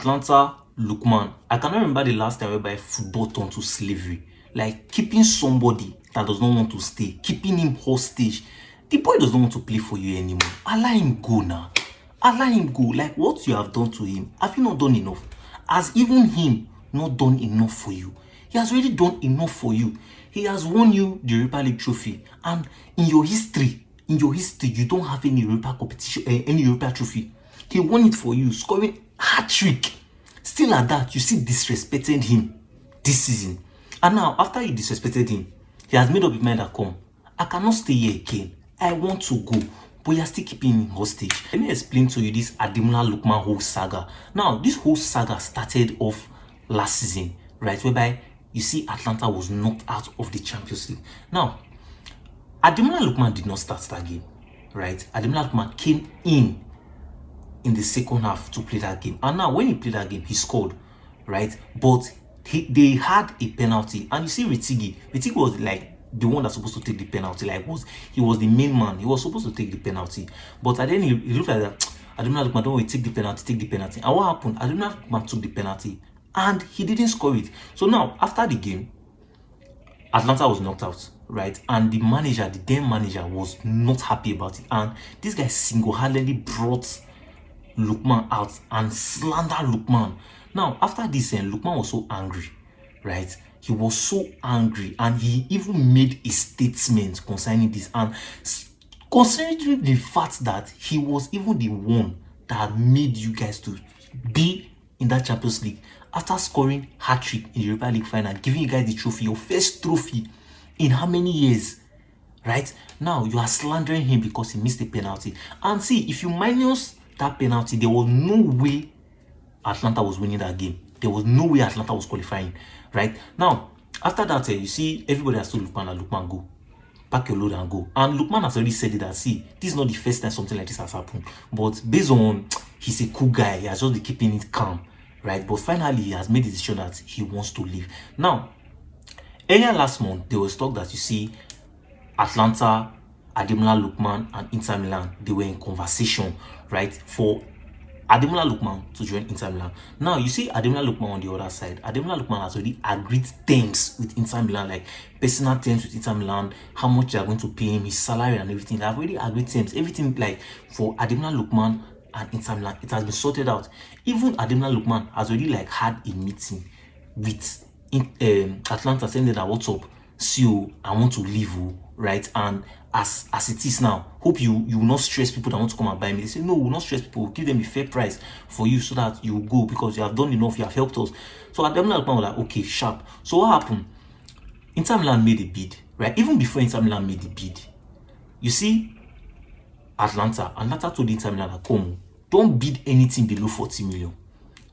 Atalanta, Lookman. I cannot remember the last time whereby football turned to slavery. Like keeping somebody that does not want to stay, keeping him hostage. The boy does not want to play for you anymore. Allow him go now. Allow him go. Like what you have done to him, have you not done enough? Has even him not done enough for you? He has already done enough for you. He has won you the Europa League trophy, and in your history, you don't have any Europa competition, any Europa trophy. He won it for you, scoring hat-trick. Still at that, you still disrespected him this season. And now, after you disrespected him, he has made up his mind that come, I cannot stay here again. I want to go. But you're still keeping him hostage. Let me explain to you this Ademola Lookman whole saga. Now, this whole saga started off last season, right? Whereby you see Atalanta was knocked out of the Champions League. Now, Ademola Lookman did not start that game, right? Ademola Lookman came in the second half to play that game. And now, when he played that game, he scored, right? But they had a penalty. And you see Ritigi was like the one that's supposed to take the penalty. Like, he was the main man. He was supposed to take the penalty. But at the end, he looked like that. Ademola Lookman, don't worry, take the penalty. And what happened? Ademola Lookman took the penalty. And he didn't score it. So now, after the game, Atlanta was knocked out, right? And the then manager, was not happy about it. And this guy single-handedly brought Lookman out and slandered Lookman. Now, after this, Lookman was so angry, right? He was so angry, and he even made a statement concerning this. And considering the fact that he was even the one that made you guys to be in that Champions League after scoring hat-trick in the Europa League final, giving you guys the trophy, your first trophy in how many years, right? Now, you are slandering him because he missed a penalty. And see, if you minus that penalty, there was no way Atlanta was winning that game. There was no way Atlanta was qualifying, right? Now, after that, you see, everybody has told Lookman and Lookman go. Pack your load and go. And Lookman has already said it that, see, this is not the first time something like this has happened. But based on, he's a cool guy, he has just been keeping it calm, right? But finally, he has made the decision that he wants to leave. Now, earlier last month, there was talk that you see Atlanta, Ademola Lookman, and Inter Milan, they were in conversation, right, for Ademola Lookman to join Inter Milan. Now, you see Ademola Lookman on the other side. Ademola Lookman has already agreed terms with Inter Milan, like personal terms with Inter Milan, how much they are going to pay him, his salary and everything. They have already agreed terms, everything like for Ademola Lookman and Inter Milan. It has been sorted out. Even Ademola Lookman has already like had a meeting with Atlanta, saying that, what's up, CEO, I want to leave, right? And as it is now, hope you will not stress people that want to come and buy me. They say, no, we'll not stress people, we'll give them a fair price for you so that you go, because you have done enough, you have helped us. So Ademola Lookman was like, okay, sharp. So what happened? Inter Milan made a bid, right? Even before Inter Milan made the bid, you see Atlanta told Inter Milan that, come, don't bid anything below 40 million,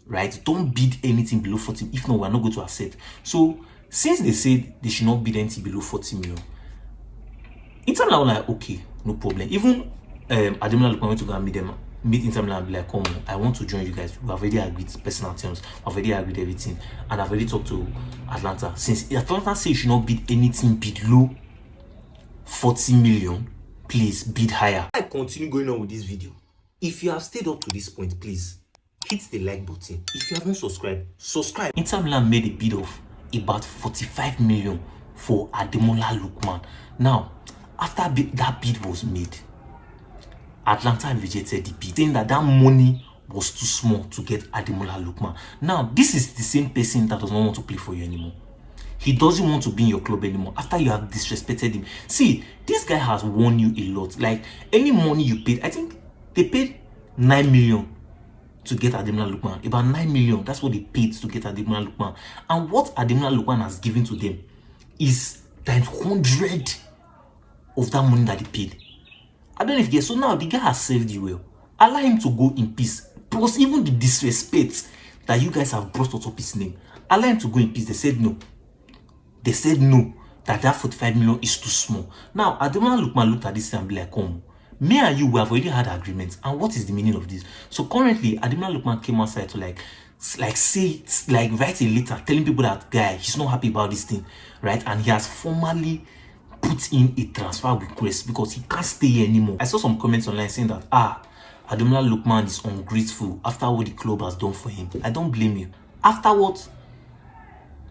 right? Don't bid anything below 40, if not, we're not going to accept. So since they said they should not bid anything below 40 million, Inter Milan was like, okay, no problem. Even Ademola Lookman went to go and meet Inter Milan and be like, come on, I want to join you guys. We've already agreed personal terms. I've already agreed everything. And I've already talked to Atlanta. Since Atlanta says you should not bid anything below 40 million, please bid higher. I continue going on with this video. If you have stayed up to this point, please hit the like button. If you haven't subscribed, subscribe. Inter Milan made a bid of about 45 million for Ademola Lookman. Now, after that bid was made, Atlanta rejected the bid, saying that money was too small to get Ademola Lookman. Now, this is the same person that does not want to play for you anymore. He doesn't want to be in your club anymore after you have disrespected him. See, this guy has won you a lot. Like, any money you paid, I think they paid 9 million to get Ademola Lookman. About 9 million, that's what they paid to get Ademola Lookman. And what Ademola Lookman has given to them is times 100 of that money that he paid. I don't know if you get. So now the guy has saved you well. Allow him to go in peace. Plus, even the disrespect that you guys have brought out of his name, allow him to go in peace. They said no. They said no, that 45 million is too small. Now, Ademola Lookman looked at this and be like, come, me and you, we have already had agreements. And what is the meaning of this? So currently, Ademola Lookman came outside to like say, like write a letter telling people that, guy, he's not happy about this thing, right? And he has formally put in a transfer request because he can't stay here anymore. I saw some comments online saying that, Ademola Lookman is ungrateful after what the club has done for him. I don't blame you. After what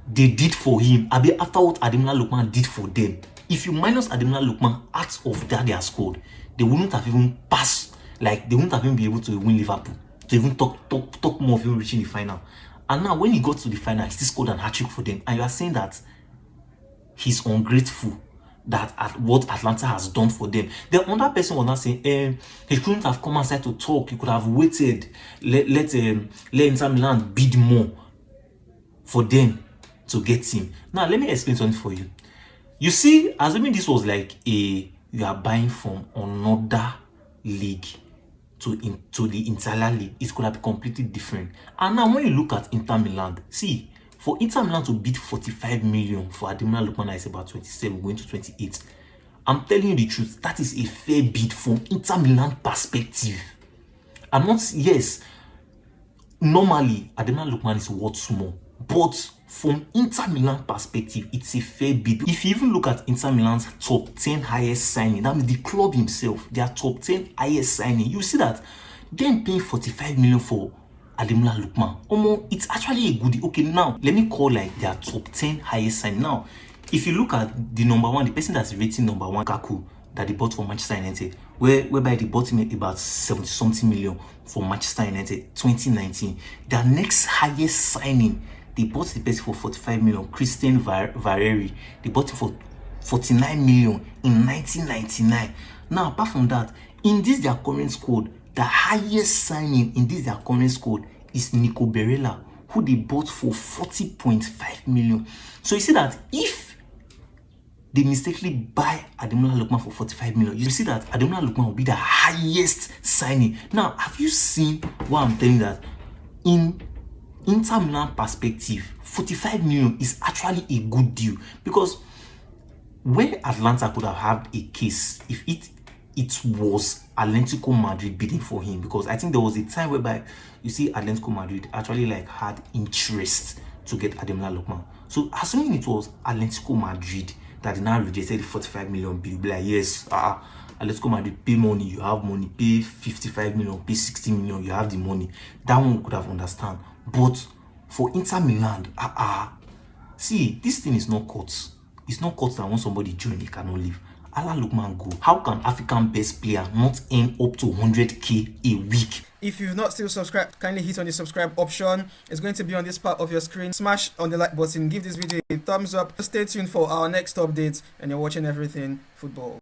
they did for him, after what Ademola Lookman did for them, if you minus Ademola Lookman out of that they are scored, they wouldn't have even passed. Like, they wouldn't have even been able to win Liverpool, to even talk more of him reaching the final. And now when he got to the final, he still scored an hat-trick for them. And you are saying that he's ungrateful that at what Atalanta has done for them. The other person was not saying he couldn't have come outside to talk. He could have waited, let Inter Milan bid more for them to get him. Now let me explain something for you. You see, assuming this was like you are buying from another league to the Italian league, it could have been completely different. And now when you look at Inter Milan, see, for Inter Milan to bid 45 million for Ademola Lookman is about 27 going to 28. I'm telling you the truth, that is a fair bid from Inter Milan perspective. I'm not, yes, normally Ademola Lookman is worth more, but from Inter Milan perspective, it's a fair bid. If you even look at Inter Milan's top 10 highest signing, that means the club himself, their top 10 highest signing, you see that them paying 45 million for Ademola Lookman, it's actually a goodie. Okay, now let me call like their top 10 highest signing. Now, if you look at the number one, the person that's rating number one, Kaku, that they bought for Manchester United, whereby they bought him about 70 something million for Manchester United 2019. Their next highest signing, they bought the person for 45 million, Christian Vareri. They bought him for 49 million in 1999. Now, apart from that, in this their current squad, the highest signing in this their current squad is Nico Barella, who they bought for 40.5 million. So you see that if they mistakenly buy Ademola Lookman for 45 million, you see that Ademola Lookman will be the highest signing. Now, have you seen what I'm telling you, that in Inter Milan perspective, 45 million is actually a good deal? Because where Atalanta could have had a case if it was Atletico Madrid bidding for him, because I think there was a time whereby you see Atletico Madrid actually like had interest to get Ademola Lookman. So assuming it was Atletico Madrid that now rejected the 45 million bill, be like, yes, Atletico Madrid, pay money, you have money, pay 55 million, pay 60 million, you have the money. That one could have understand. But for Inter Milan, see, this thing is not cut. It's not cut that when somebody join, he cannot leave. Allah Lookman go. How can African best player not earn up to 100k a week? If you've not still subscribed, kindly hit on the subscribe option. It's going to be on this part of your screen. Smash on the like button. Give this video a thumbs up. Stay tuned for our next updates, and you're watching Everything Football.